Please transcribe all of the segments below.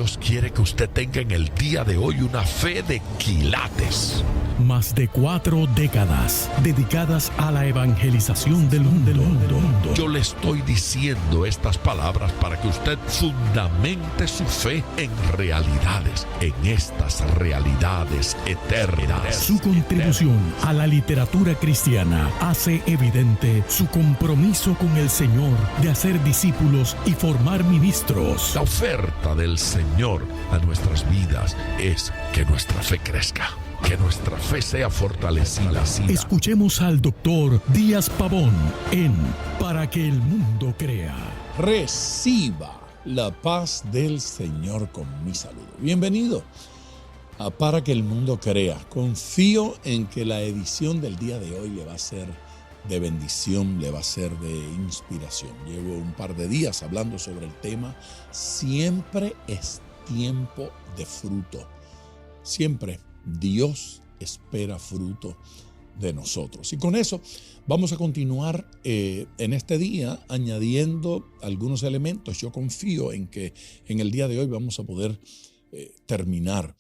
Dios quiere que usted tenga en el día de hoy una fe de quilates. Más de 4 décadas dedicadas a la evangelización del mundo. Yo le estoy diciendo estas palabras para que usted fundamente su fe en realidades, en estas realidades eternas. Su contribución a la literatura cristiana hace evidente su compromiso con el Señor de hacer discípulos y formar ministros. La oferta del Señor a nuestras vidas es que nuestra fe crezca. Que nuestra fe sea fortalecida. Escuchemos al doctor Díaz Pavón en Para que el mundo crea. Reciba la paz del Señor con mi saludo. Bienvenido a Para que el mundo crea. Confío en que la edición del día de hoy le va a ser de bendición, le va a ser de inspiración. Llevo un par de días hablando sobre el tema Siempre es tiempo de fruto. Siempre Dios espera fruto de nosotros. Y con eso vamos a continuar en este día añadiendo algunos elementos. Yo confío en que en el día de hoy vamos a poder terminar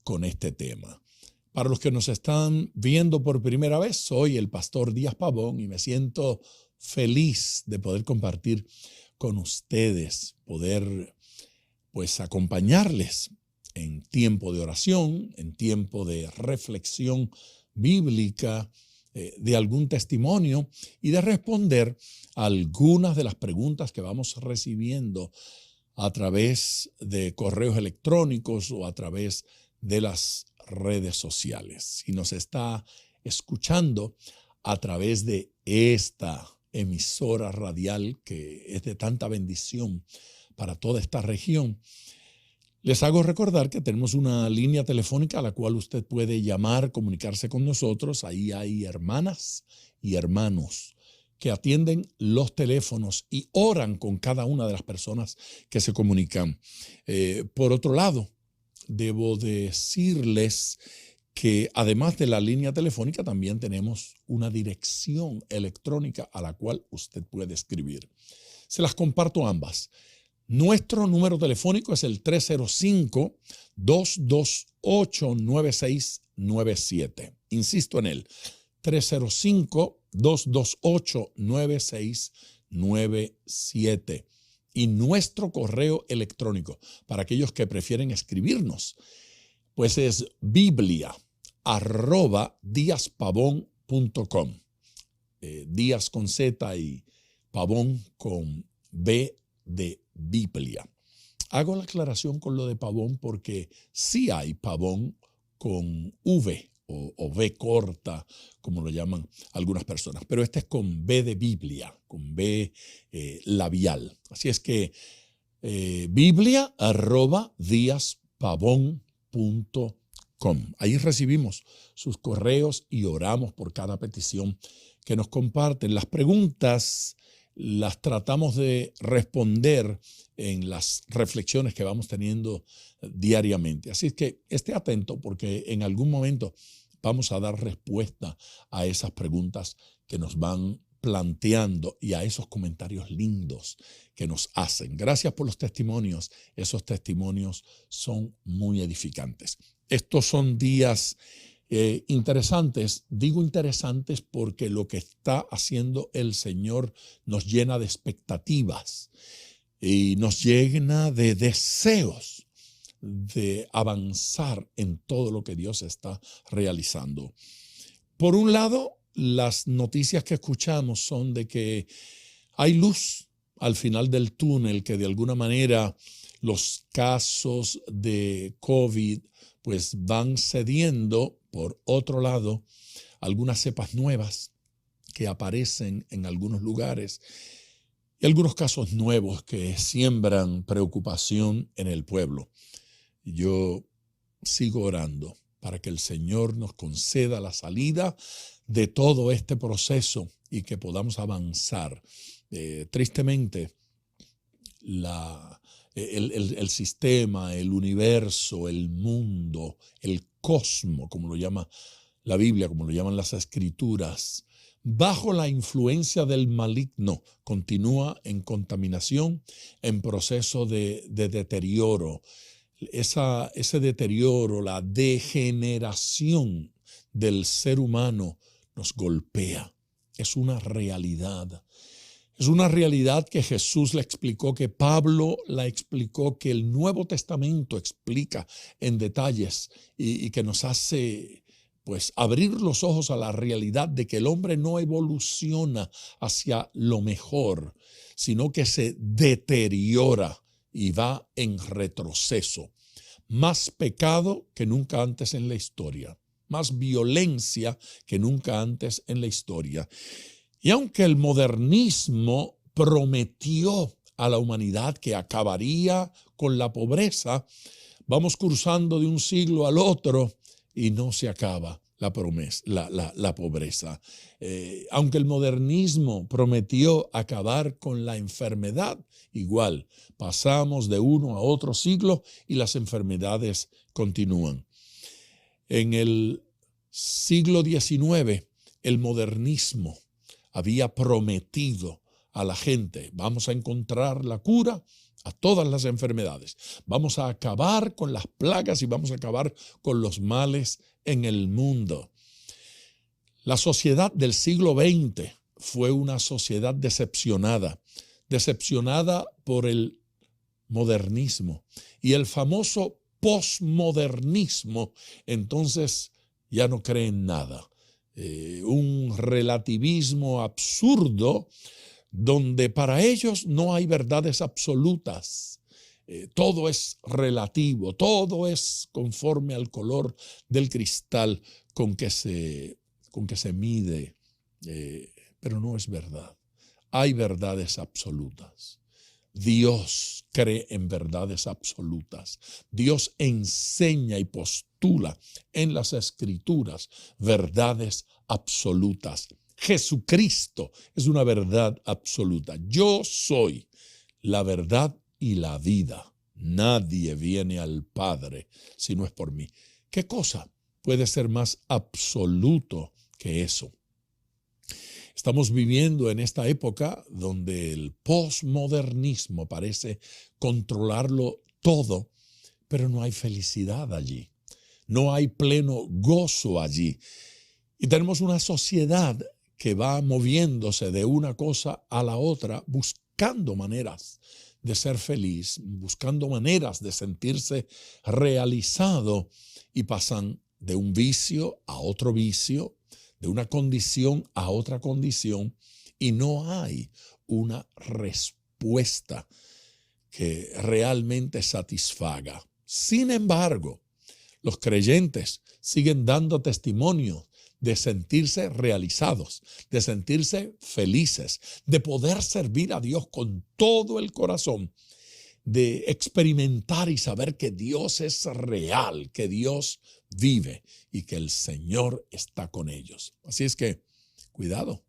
con este tema. Para los que nos están viendo por primera vez, soy el pastor Díaz Pavón y me siento feliz de poder compartir con ustedes, poder pues acompañarles en tiempo de oración, en tiempo de reflexión bíblica, de algún testimonio y de responder a algunas de las preguntas que vamos recibiendo a través de correos electrónicos o a través de las redes sociales. Si nos está escuchando a través de esta emisora radial que es de tanta bendición para toda esta región, les hago recordar que tenemos una línea telefónica a la cual usted puede llamar, comunicarse con nosotros. Ahí hay hermanas y hermanos que atienden los teléfonos y oran con cada una de las personas que se comunican. Por otro lado, debo decirles que además de la línea telefónica también tenemos una dirección electrónica a la cual usted puede escribir. Se las comparto ambas. Nuestro número telefónico es el 305-228-9697. Insisto en él, 305-228-9697. Y nuestro correo electrónico, para aquellos que prefieren escribirnos, pues es biblia@diazpavon.com. Díaz con Z y Pavón con B de Biblia. Hago la aclaración con lo de Pavón porque sí hay Pavón con V o V corta, como lo llaman algunas personas, pero este es con B de Biblia, con B labial. Así es que biblia@diazpavon.com. Ahí recibimos sus correos y oramos por cada petición que nos comparten. Las preguntas las tratamos de responder en las reflexiones que vamos teniendo diariamente. Así es que esté atento porque en algún momento vamos a dar respuesta a esas preguntas que nos van planteando y a esos comentarios lindos que nos hacen. Gracias por los testimonios. Esos testimonios son muy edificantes. Estos son días interesantes. Digo interesantes porque lo que está haciendo el Señor nos llena de expectativas y nos llena de deseos de avanzar en todo lo que Dios está realizando. Por un lado, las noticias que escuchamos son de que hay luz al final del túnel, que de alguna manera los casos de COVID pues van cediendo. Por otro lado, algunas cepas nuevas que aparecen en algunos lugares y algunos casos nuevos que siembran preocupación en el pueblo. Yo sigo orando para que el Señor nos conceda la salida de todo este proceso y que podamos avanzar. Tristemente, el sistema, el universo, el mundo, el cosmos, como lo llama la Biblia, como lo llaman las Escrituras, bajo la influencia del maligno, continúa en contaminación, en proceso de deterioro. ese deterioro, la degeneración del ser humano nos golpea. Es una realidad. Es una realidad que Jesús le explicó, que Pablo la explicó, que el Nuevo Testamento explica en detalles y que nos hace pues abrir los ojos a la realidad de que el hombre no evoluciona hacia lo mejor, sino que se deteriora y va en retroceso. Más pecado que nunca antes en la historia, más violencia que nunca antes en la historia. Y aunque el modernismo prometió a la humanidad que acabaría con la pobreza, vamos cruzando de un siglo al otro y no se acaba la pobreza. Aunque el modernismo prometió acabar con la enfermedad, igual pasamos de uno a otro siglo y las enfermedades continúan. En el siglo XIX, el modernismo había prometido a la gente: vamos a encontrar la cura a todas las enfermedades, vamos a acabar con las plagas y vamos a acabar con los males en el mundo. La sociedad del siglo XX fue una sociedad decepcionada por el modernismo y el famoso posmodernismo. Entonces ya no cree en nada. Un relativismo absurdo donde para ellos no hay verdades absolutas. Todo es relativo, todo es conforme al color del cristal con que se mide, pero no es verdad. Hay verdades absolutas. Dios cree en verdades absolutas. Dios enseña y postula en las Escrituras verdades absolutas. Jesucristo es una verdad absoluta. Yo soy la verdad y la vida. Nadie viene al Padre si no es por mí. ¿Qué cosa puede ser más absoluto que eso? Estamos viviendo en esta época donde el posmodernismo parece controlarlo todo, pero no hay felicidad allí. No hay pleno gozo allí. Y tenemos una sociedad que va moviéndose de una cosa a la otra, buscando maneras de ser feliz, buscando maneras de sentirse realizado, y pasan de un vicio a otro vicio, de una condición a otra condición, y no hay una respuesta que realmente satisfaga. Sin embargo, los creyentes siguen dando testimonio de sentirse realizados, de sentirse felices, de poder servir a Dios con todo el corazón, de experimentar y saber que Dios es real, que Dios vive y que el Señor está con ellos. Así es que, cuidado,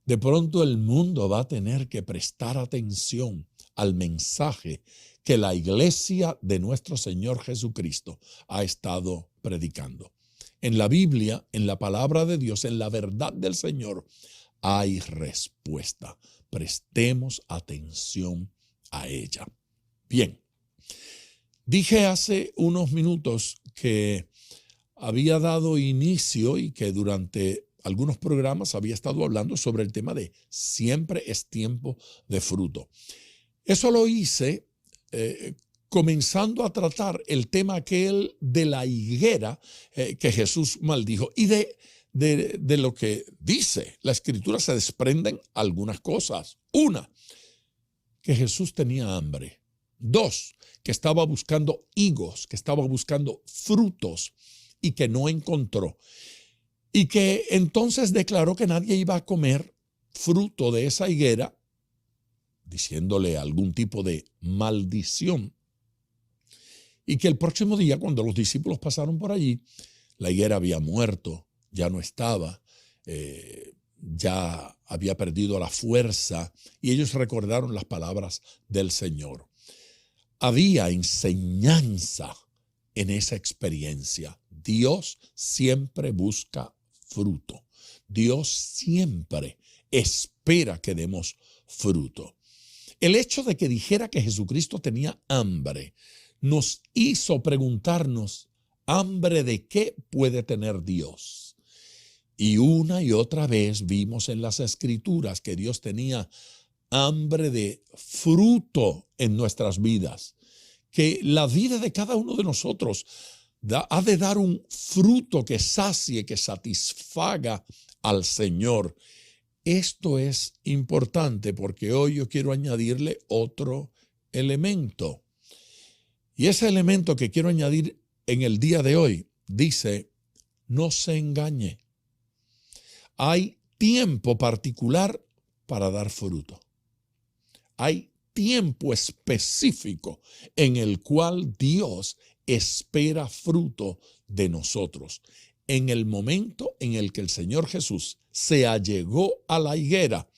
de pronto el mundo va a tener que prestar atención al mensaje que la iglesia de nuestro Señor Jesucristo ha estado predicando. En la Biblia, en la palabra de Dios, en la verdad del Señor, hay respuesta. Prestemos atención a ella. Bien, dije hace unos minutos que había dado inicio y que durante algunos programas había estado hablando sobre el tema de siempre es tiempo de fruto. Eso lo hice comenzando a tratar el tema aquel de la higuera que Jesús maldijo, y de lo que dice la Escritura se desprenden algunas cosas. Una, que Jesús tenía hambre. Dos, que estaba buscando higos, que estaba buscando frutos y que no encontró. Y que entonces declaró que nadie iba a comer fruto de esa higuera, diciéndole algún tipo de maldición. Y que el próximo día, cuando los discípulos pasaron por allí, la higuera había muerto, ya no estaba, ya había perdido la fuerza, y ellos recordaron las palabras del Señor. Había enseñanza en esa experiencia. Dios siempre busca fruto. Dios siempre espera que demos fruto. El hecho de que dijera que Jesucristo tenía hambre nos hizo preguntarnos, ¿hambre de qué puede tener Dios? Y una y otra vez vimos en las Escrituras que Dios tenía hambre de fruto en nuestras vidas, que la vida de cada uno de nosotros ha de dar un fruto que sacie, que satisfaga al Señor. Esto es importante porque hoy yo quiero añadirle otro elemento. Y ese elemento que quiero añadir en el día de hoy dice, no se engañe. Hay tiempo particular para dar fruto. Hay tiempo específico en el cual Dios espera fruto de nosotros. En el momento en el que el Señor Jesús se allegó a la higuera,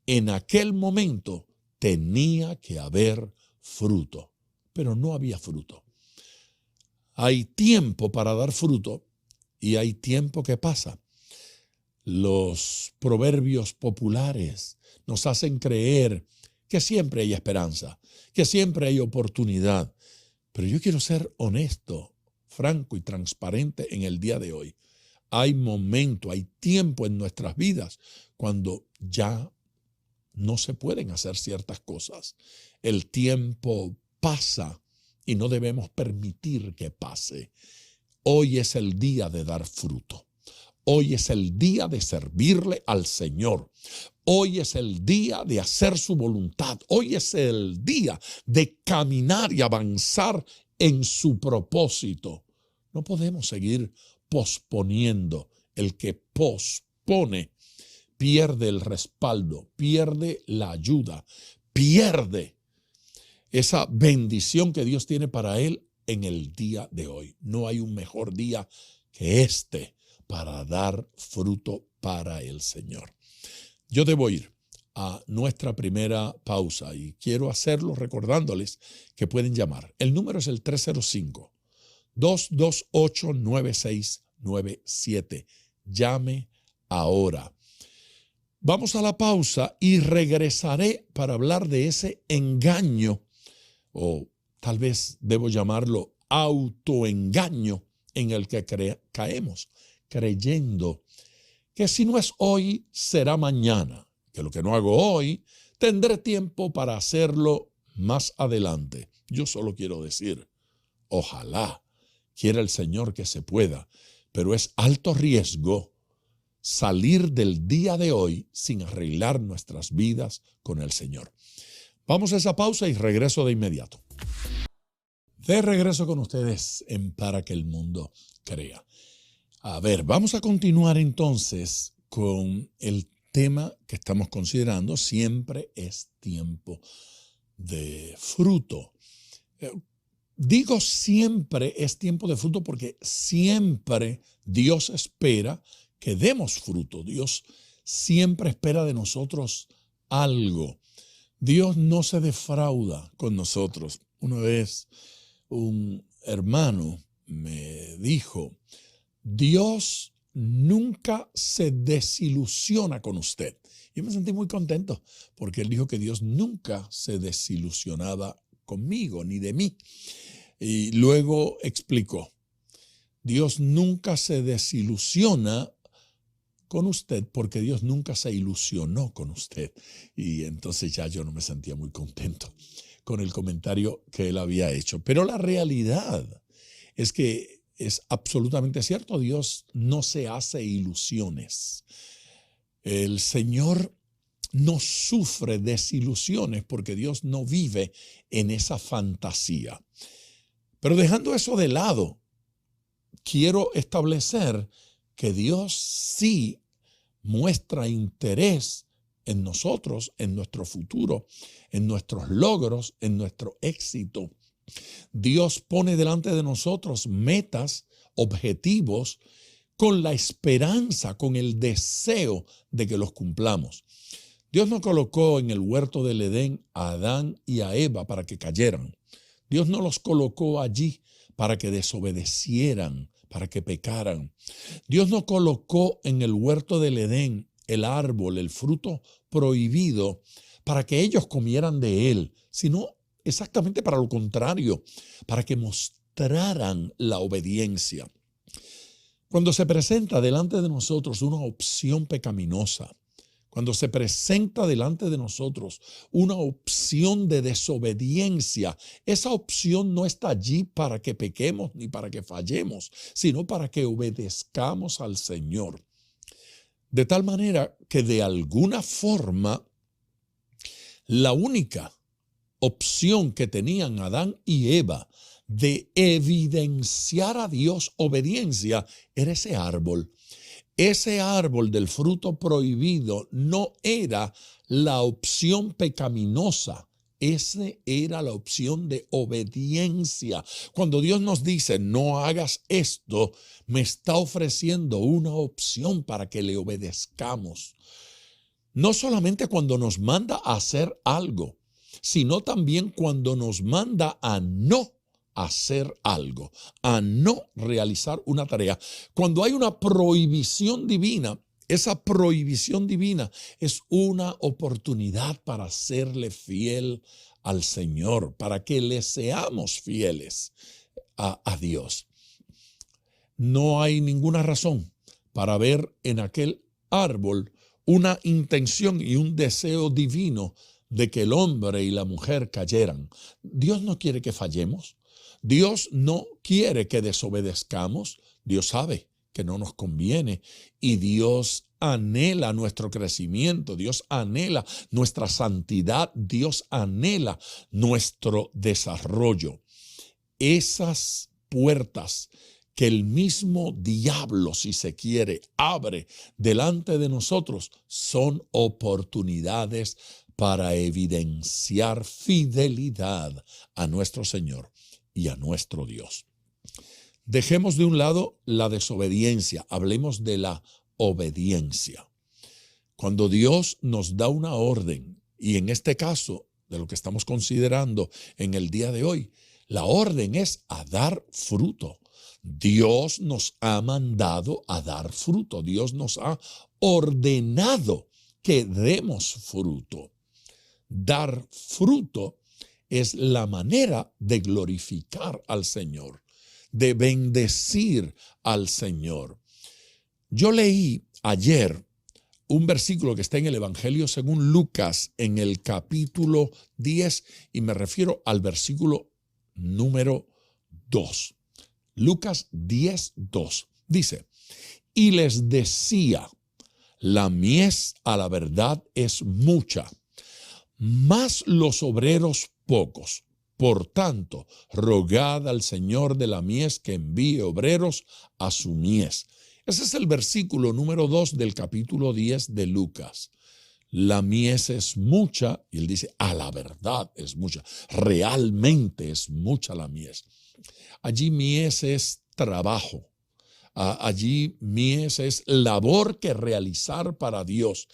en aquel momento tenía que haber fruto, pero no había fruto. Hay tiempo para dar fruto y hay tiempo que pasa. Los proverbios populares nos hacen creer que siempre hay esperanza, que siempre hay oportunidad. Pero yo quiero ser honesto, franco y transparente en el día de hoy. Hay momento, hay tiempo en nuestras vidas cuando ya no se pueden hacer ciertas cosas. El tiempo pasa y no debemos permitir que pase. Hoy es el día de dar fruto. Hoy es el día de servirle al Señor. Hoy es el día de hacer su voluntad. Hoy es el día de caminar y avanzar en su propósito. No podemos seguir posponiendo. El que pospone pierde el respaldo, pierde la ayuda, pierde esa bendición que Dios tiene para él en el día de hoy. No hay un mejor día que este para dar fruto para el Señor. Yo debo ir a nuestra primera pausa y quiero hacerlo recordándoles que pueden llamar. El número es el 305-228-9697. Llame ahora. Vamos a la pausa y regresaré para hablar de ese engaño, o tal vez debo llamarlo autoengaño, en el que caemos, creyendo que si no es hoy, será mañana, que lo que no hago hoy, tendré tiempo para hacerlo más adelante. Yo solo quiero decir, ojalá quiera el Señor que se pueda, pero es alto riesgo salir del día de hoy sin arreglar nuestras vidas con el Señor. Vamos a esa pausa y regreso de inmediato. De regreso con ustedes en Para que el Mundo Crea. A ver, vamos a continuar entonces con el tema que estamos considerando. Siempre es tiempo de fruto. Digo siempre es tiempo de fruto porque siempre Dios espera que demos fruto. Dios siempre espera de nosotros algo. Dios no se defrauda con nosotros. Una vez un hermano me dijo, Dios nunca se desilusiona con usted. Yo me sentí muy contento porque él dijo que Dios nunca se desilusionaba conmigo ni de mí. Y luego explicó, Dios nunca se desilusiona con usted porque Dios nunca se ilusionó con usted. Y entonces ya yo no me sentía muy contento con el comentario que él había hecho. Pero la realidad es que es absolutamente cierto, Dios no se hace ilusiones. El Señor no sufre desilusiones porque Dios no vive en esa fantasía. Pero dejando eso de lado, quiero establecer que Dios sí muestra interés en nosotros, en nuestro futuro, en nuestros logros, en nuestro éxito. Dios pone delante de nosotros metas, objetivos, con la esperanza, con el deseo de que los cumplamos. Dios no colocó en el huerto del Edén a Adán y a Eva para que cayeran. Dios no los colocó allí para que desobedecieran, para que pecaran. Dios no colocó en el huerto del Edén el árbol, el fruto prohibido, para que ellos comieran de él, sino exactamente para lo contrario, para que mostraran la obediencia. Cuando se presenta delante de nosotros una opción pecaminosa, cuando se presenta delante de nosotros una opción de desobediencia, esa opción no está allí para que pequemos ni para que fallemos, sino para que obedezcamos al Señor. De tal manera que de alguna forma la única opción que tenían Adán y Eva de evidenciar a Dios obediencia era ese árbol. Ese árbol del fruto prohibido no era la opción pecaminosa. Esa era la opción de obediencia. Cuando Dios nos dice, no hagas esto, me está ofreciendo una opción para que le obedezcamos. No solamente cuando nos manda a hacer algo, sino también cuando nos manda a no hacer algo, a no realizar una tarea. Cuando hay una prohibición divina, esa prohibición divina es una oportunidad para serle fiel al Señor, para que le seamos fieles a Dios. No hay ninguna razón para ver en aquel árbol una intención y un deseo divino de que el hombre y la mujer cayeran. Dios no quiere que fallemos. Dios no quiere que desobedezcamos. Dios sabe que no nos conviene y Dios anhela nuestro crecimiento, Dios anhela nuestra santidad, Dios anhela nuestro desarrollo. Esas puertas que el mismo diablo, si se quiere, abre delante de nosotros son oportunidades para evidenciar fidelidad a nuestro Señor y a nuestro Dios. Dejemos de un lado la desobediencia, hablemos de la obediencia. Cuando Dios nos da una orden, y en este caso de lo que estamos considerando en el día de hoy, la orden es a dar fruto. Dios nos ha mandado a dar fruto. Dios nos ha ordenado que demos fruto. Dar fruto es la manera de glorificar al Señor, de bendecir al Señor. Yo leí ayer un versículo que está en el Evangelio según Lucas en el capítulo 10 y me refiero al versículo número 2. Lucas 10:2 dice, y les decía, la mies a la verdad es mucha, mas los obreros pocos. Por tanto, rogad al Señor de la mies que envíe obreros a su mies. Ese es el versículo número 2 del capítulo 10 de Lucas. La mies es mucha, y él dice, a la verdad es mucha. Realmente es mucha la mies. Allí mies es trabajo. Allí mies es labor que realizar para Dios.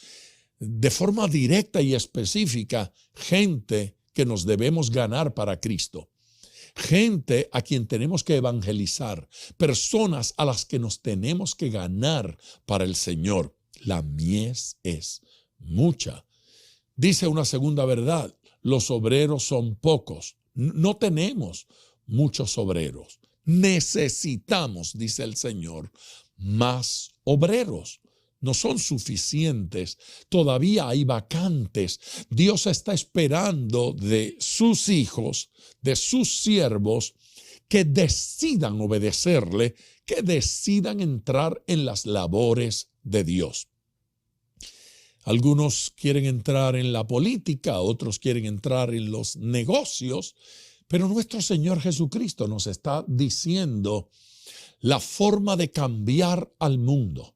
De forma directa y específica, gente que nos debemos ganar para Cristo. Gente a quien tenemos que evangelizar. Personas a las que nos tenemos que ganar para el Señor. La mies es mucha. Dice una segunda verdad, los obreros son pocos. No tenemos muchos obreros. Necesitamos, dice el Señor, más obreros. No son suficientes. Todavía hay vacantes. Dios está esperando de sus hijos, de sus siervos, que decidan obedecerle, que decidan entrar en las labores de Dios. Algunos quieren entrar en la política, otros quieren entrar en los negocios, pero nuestro Señor Jesucristo nos está diciendo la forma de cambiar al mundo,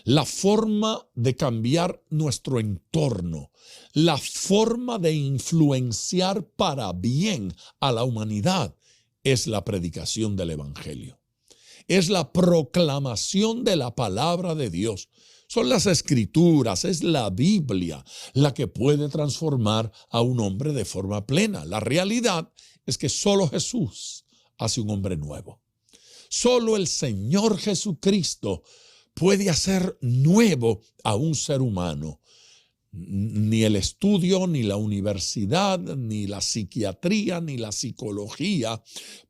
la forma de cambiar nuestro entorno, la forma de influenciar para bien a la humanidad es la predicación del Evangelio. Es la proclamación de la palabra de Dios. Son las Escrituras, es la Biblia la que puede transformar a un hombre de forma plena. La realidad es que solo Jesús hace un hombre nuevo. Solo el Señor Jesucristo puede hacer nuevo a un ser humano. Ni el estudio, ni la universidad, ni la psiquiatría, ni la psicología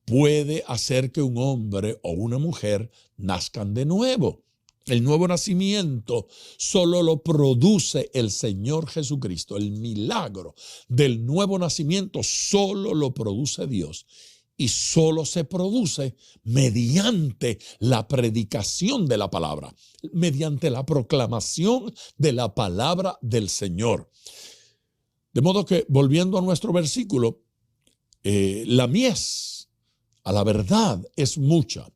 puede hacer que un hombre o una mujer nazcan de nuevo. El nuevo nacimiento solo lo produce el Señor Jesucristo. El milagro del nuevo nacimiento solo lo produce Dios. Y solo se produce mediante la predicación de la palabra, mediante la proclamación de la palabra del Señor. De modo que, volviendo a nuestro versículo, la mies a la verdad es mucha.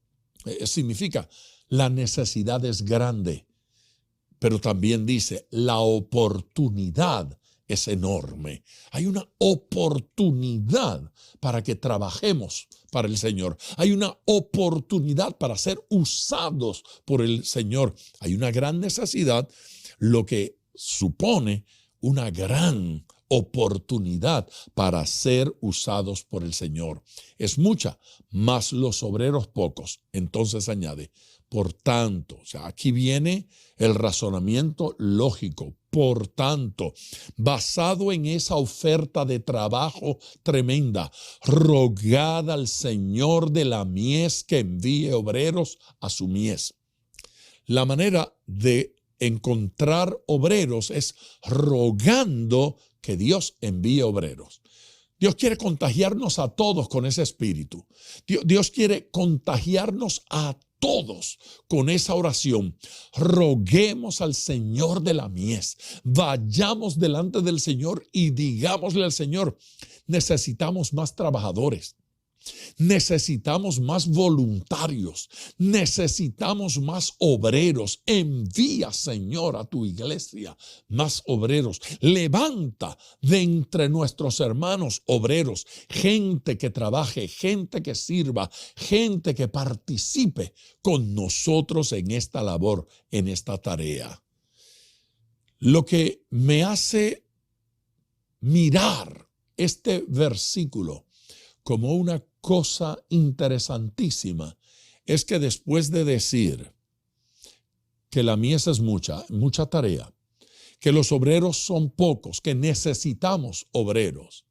Significa, la necesidad es grande, pero también dice, la oportunidad es enorme. Hay una oportunidad para que trabajemos para el Señor. Hay una oportunidad para ser usados por el Señor. Hay una gran necesidad, lo que supone una gran oportunidad para ser usados por el Señor. Es mucha, mas los obreros pocos. Entonces añade, por tanto, o sea, aquí viene el razonamiento lógico. Por tanto, basado en esa oferta de trabajo tremenda, rogad al Señor de la mies que envíe obreros a su mies. La manera de encontrar obreros es rogando que Dios envíe obreros. Dios quiere contagiarnos a todos con ese espíritu. Dios quiere contagiarnos a todos con esa oración. Roguemos al Señor de la mies. Vayamos delante del Señor y digámosle al Señor, necesitamos más trabajadores. Necesitamos más voluntarios, necesitamos más obreros. Envía, Señor, a tu iglesia más obreros. Levanta de entre nuestros hermanos obreros, gente que trabaje, gente que sirva, gente que participe con nosotros en esta labor, en esta tarea. Lo que me hace mirar este versículo como una cosa interesantísima es que después de decir que la mies es mucha tarea, que los obreros son pocos, que necesitamos obreros,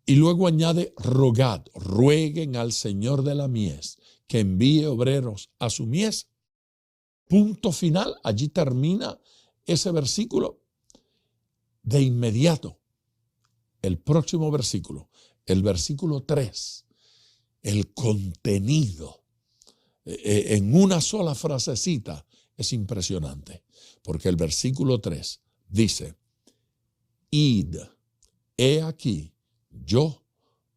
y luego añade rogad, rueguen al Señor de la mies que envíe obreros a su mies. Punto final, allí termina ese versículo. De inmediato, el próximo versículo, el versículo 3, el contenido en una sola frasecita es impresionante, porque el versículo 3 dice, id, he aquí, yo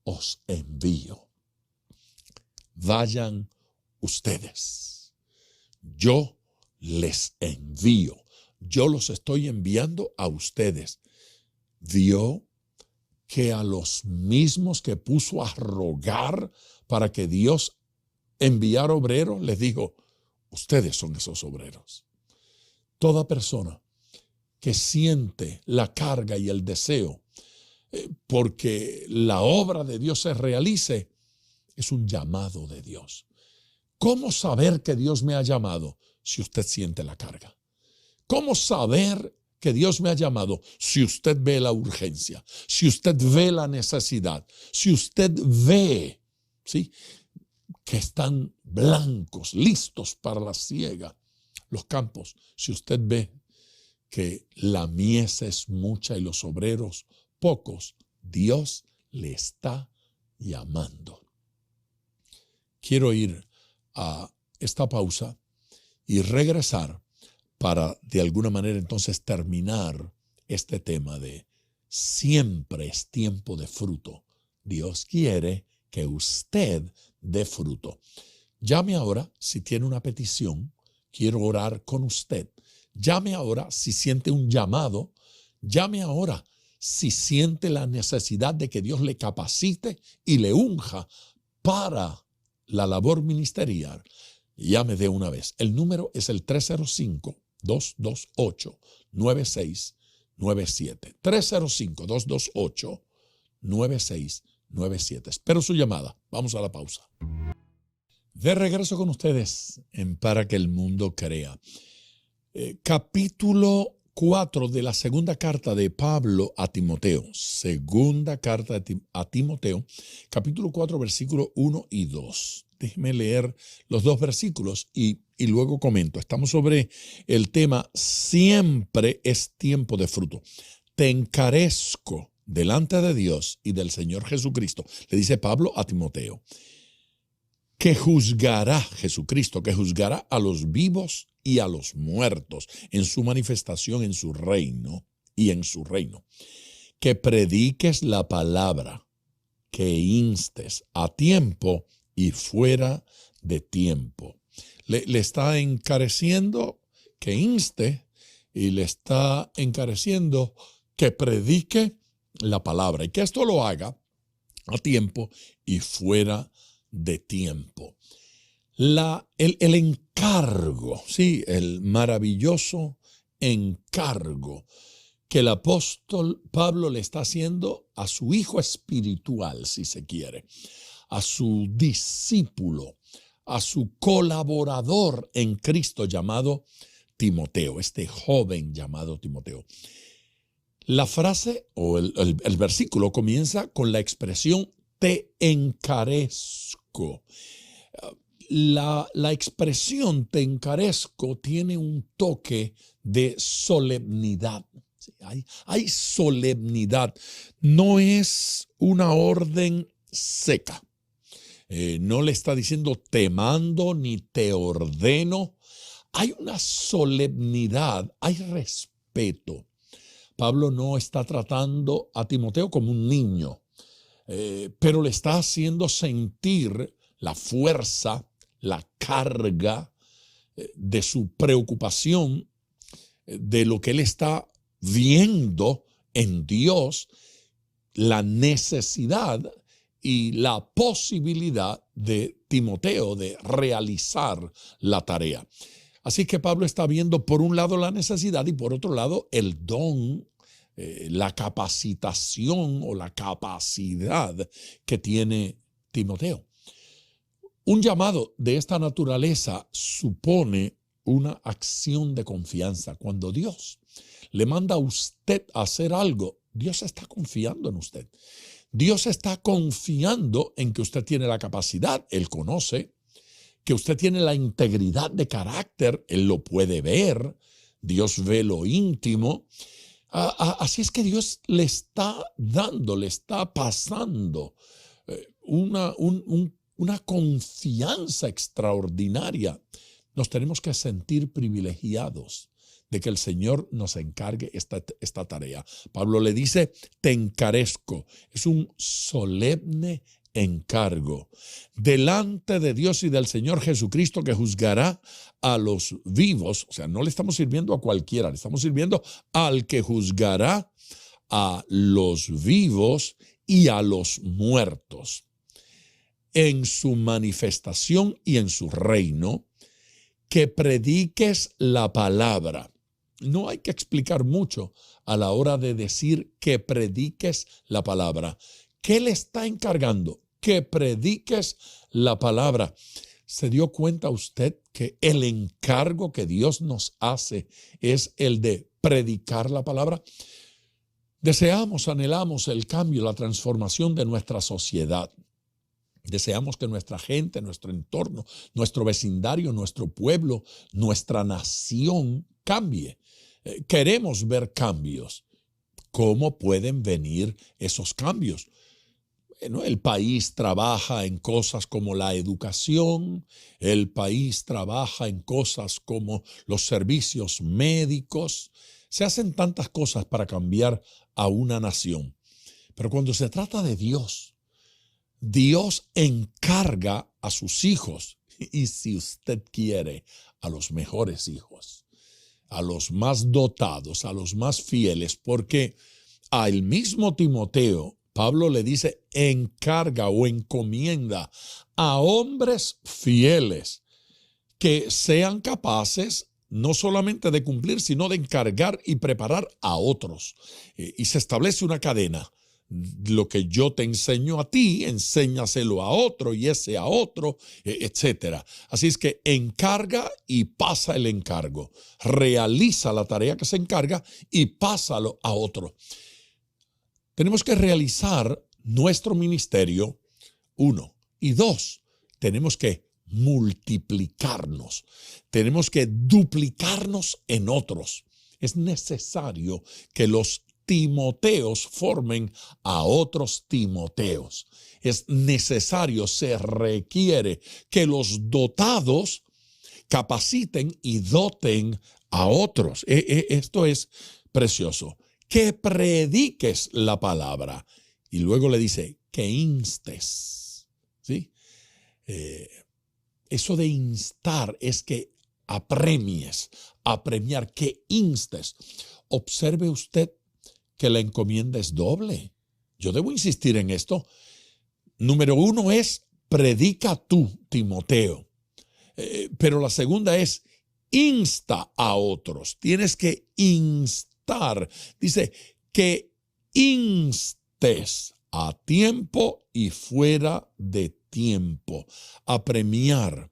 os envío. Vayan ustedes. Yo les envío. Yo los estoy enviando a ustedes. Vio que a los mismos que puso a rogar para que Dios enviara obreros, les dijo, ustedes son esos obreros. Toda persona que siente la carga y el deseo porque la obra de Dios se realice, es un llamado de Dios. ¿Cómo saber que Dios me ha llamado? Si usted siente la carga. ¿Cómo saber que Dios me ha llamado? Si usted ve la urgencia, si usted ve la necesidad, si usted ve, ¿sí?, que están blancos, listos para la siega, los campos, si usted ve que la mies es mucha y los obreros pocos, Dios le está llamando. Quiero ir a esta pausa y regresar para de alguna manera entonces terminar este tema de siempre es tiempo de fruto. Dios quiere que usted dé fruto. Llame ahora si tiene una petición, quiero orar con usted. Llame ahora si siente un llamado. Llame ahora si siente la necesidad de que Dios le capacite y le unja para la labor ministerial. Llame de una vez. El número es el 305-228-9697. 305-228-9697. Espero su llamada. Vamos a la pausa. De regreso con ustedes en Para que el Mundo Crea. Capítulo 4 de la segunda carta de Pablo a Timoteo. Segunda carta a Timoteo, capítulo 4, versículos 1 y 2. Déjeme leer los dos versículos y luego comento. Estamos sobre el tema siempre es tiempo de fruto. Te encarezco delante de Dios y del Señor Jesucristo, le dice Pablo a Timoteo, que juzgará Jesucristo, que juzgará a los vivos y a los muertos en su manifestación en su reino y en su reino. Que prediques la palabra, que instes a tiempo y fuera de tiempo. Le está encareciendo que inste y le está encareciendo que predique la palabra y que esto lo haga a tiempo y fuera de tiempo. El encargo, sí, el maravilloso encargo que el apóstol Pablo le está haciendo a su hijo espiritual, si se quiere, a su discípulo, a su colaborador en Cristo llamado Timoteo, este joven llamado Timoteo. La frase o el versículo comienza con la expresión te encarezco. La expresión te encarezco tiene un toque de solemnidad. Sí, hay solemnidad. No es una orden seca. No le está diciendo te mando ni te ordeno. Hay una solemnidad, hay respeto. Pablo no está tratando a Timoteo como un niño, pero le está haciendo sentir la fuerza, la carga de su preocupación, de lo que él está viendo en Dios, la necesidad y la posibilidad de Timoteo de realizar la tarea. Así que Pablo está viendo por un lado la necesidad y por otro lado el don, la capacitación o la capacidad que tiene Timoteo. Un llamado de esta naturaleza supone una acción de confianza. Cuando Dios le manda a usted a hacer algo, Dios está confiando en usted. Dios está confiando en que usted tiene la capacidad, Él conoce, que usted tiene la integridad de carácter, Él lo puede ver, Dios ve lo íntimo. Así es que Dios le está dando, le está pasando una confianza extraordinaria. Nos tenemos que sentir privilegiados de que el Señor nos encargue esta tarea. Pablo le dice, te encarezco. Es un solemne encargo delante de Dios y del Señor Jesucristo que juzgará a los vivos. O sea, no le estamos sirviendo a cualquiera, le estamos sirviendo al que juzgará a los vivos y a los muertos en su manifestación y en su reino, que prediques la palabra. No hay que explicar mucho a la hora de decir que prediques la palabra. ¿Qué le está encargando? Que prediques la palabra. ¿Se dio cuenta usted que el encargo que Dios nos hace es el de predicar la palabra? Deseamos, anhelamos el cambio, la transformación de nuestra sociedad. Deseamos que nuestra gente, nuestro entorno, nuestro vecindario, nuestro pueblo, nuestra nación cambie. Queremos ver cambios. ¿Cómo pueden venir esos cambios? Bueno, el país trabaja en cosas como la educación, el país trabaja en cosas como los servicios médicos. Se hacen tantas cosas para cambiar a una nación. Pero cuando se trata de Dios, Dios encarga a sus hijos, y si usted quiere, a los mejores hijos, a los más dotados, a los más fieles, porque al mismo Timoteo, Pablo le dice, encarga o encomienda a hombres fieles que sean capaces no solamente de cumplir, sino de encargar y preparar a otros. Y se establece una cadena. lo que yo te enseño a ti, enséñaselo a otro y ese a otro, etc. Así es que encarga y pasa el encargo. Realiza la tarea que se encarga y pásalo a otro. Tenemos que realizar nuestro ministerio, 1. Y 2, tenemos que multiplicarnos. Tenemos que duplicarnos en otros. Es necesario que los Timoteos formen a otros Timoteos. Es necesario, se requiere que los dotados capaciten y doten a otros. Esto es precioso. Que prediques la palabra. Y luego le dice que instes. ¿Sí? Eso de instar es que apremies, apremiar, que instes. Observe usted que la encomienda es doble. Yo debo insistir en esto. Número 1 es, predica tú, Timoteo. Pero la segunda es, insta a otros. Tienes que instar. Dice, que instes a tiempo y fuera de tiempo. Apremiar.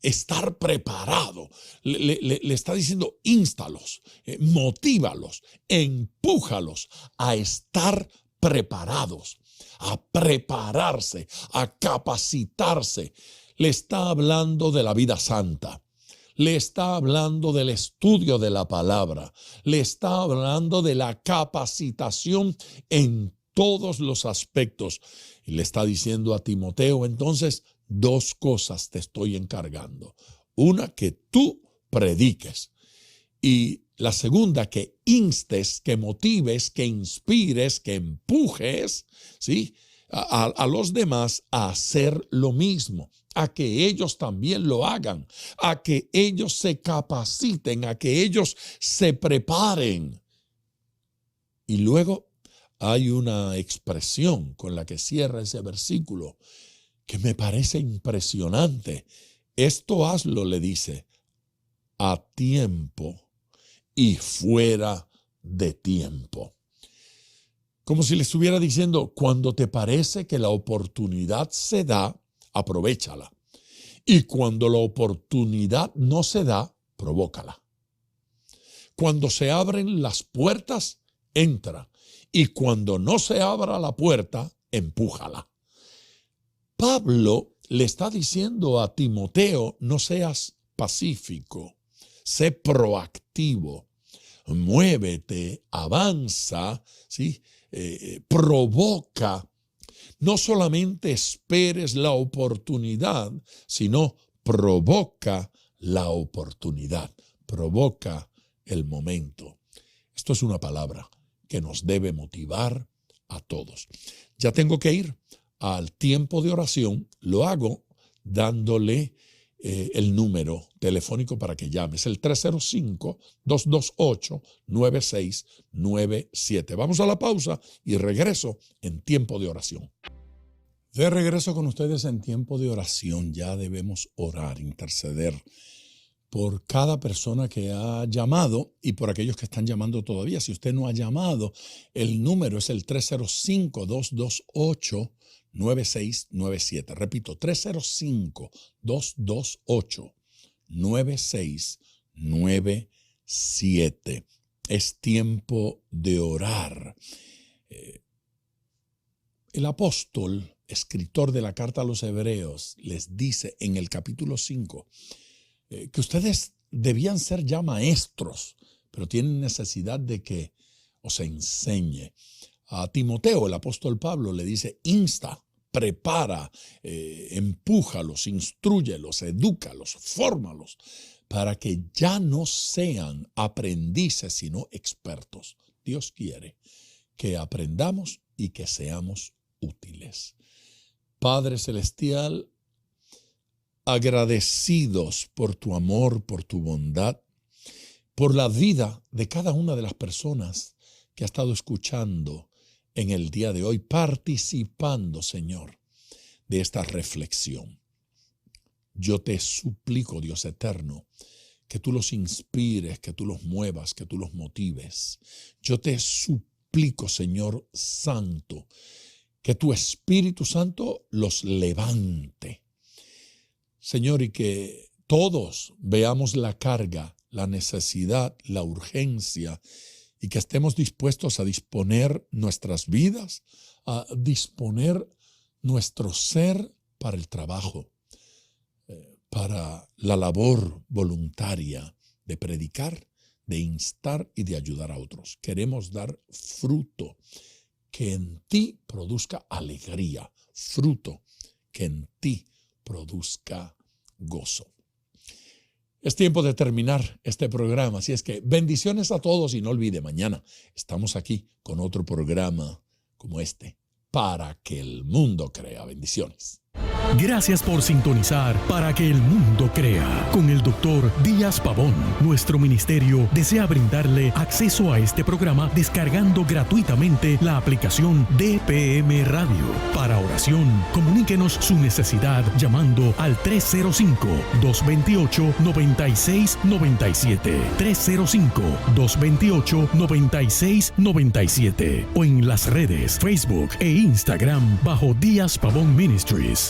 Estar preparado. Le está diciendo,ínstalos, motívalos, empújalos a estar preparados, a prepararse, a capacitarse. Le está hablando de la vida santa. Le está hablando del estudio de la palabra. Le está hablando de la capacitación en todos los aspectos. Y le está diciendo a Timoteo, entonces, 2 cosas te estoy encargando. Una, que tú prediques. Y la segunda, que instes, que motives, que inspires, que empujes, ¿sí?, a los demás a hacer lo mismo, a que ellos también lo hagan, a que ellos se capaciten, a que ellos se preparen. Y luego hay una expresión con la que cierra ese versículo que me parece impresionante. Esto hazlo, le dice, a tiempo y fuera de tiempo. Como si le estuviera diciendo, cuando te parece que la oportunidad se da, aprovéchala. Y cuando la oportunidad no se da, provócala. Cuando se abren las puertas, entra. Y cuando no se abra la puerta, empújala. Pablo le está diciendo a Timoteo, no seas pacífico, sé proactivo, muévete, avanza, ¿sí? Provoca. No solamente esperes la oportunidad, sino provoca la oportunidad, provoca el momento. Esto es una palabra que nos debe motivar a todos. Ya tengo que ir al tiempo de oración. Lo hago dándole el número telefónico para que llames, el 305-228-9697. Vamos a la pausa y regreso en tiempo de oración. De regreso con ustedes en tiempo de oración. Ya debemos orar, interceder por cada persona que ha llamado y por aquellos que están llamando todavía. Si usted no ha llamado, el número es el 305-228-9697. Repito, 305-228-9697. Es tiempo de orar. El apóstol, escritor de la carta a los Hebreos, les dice en el capítulo 5 que ustedes debían ser ya maestros, pero tienen necesidad de que os enseñe. A Timoteo, el apóstol Pablo, le dice, insta, prepara, empújalos, instrúyelos, edúcalos, fórmalos, para que ya no sean aprendices, sino expertos. Dios quiere que aprendamos y que seamos útiles. Padre Celestial, agradecidos por tu amor, por tu bondad, por la vida de cada una de las personas que ha estado escuchando en el día de hoy, participando, Señor, de esta reflexión. Yo te suplico, Dios eterno, que tú los inspires, que tú los muevas, que tú los motives. Yo te suplico, suplico, Señor Santo, que tu Espíritu Santo los levante. Señor, y que todos veamos la carga, la necesidad, la urgencia, y que estemos dispuestos a disponer nuestras vidas, a disponer nuestro ser para el trabajo, para la labor voluntaria de predicar, de instar y de ayudar a otros. Queremos dar fruto que en ti produzca alegría, fruto que en ti produzca gozo. Es tiempo de terminar este programa, así es que bendiciones a todos y no olvide, mañana estamos aquí con otro programa como este, para que el mundo crea. Bendiciones. Gracias por sintonizar Para que el mundo crea con el Dr. Díaz Pavón. Nuestro ministerio desea brindarle acceso a este programa descargando gratuitamente la aplicación DPM Radio. Para oración, comuníquenos su necesidad llamando al 305-228-9697. 305-228-9697 o en las redes Facebook e Instagram bajo Díaz Pavón Ministries.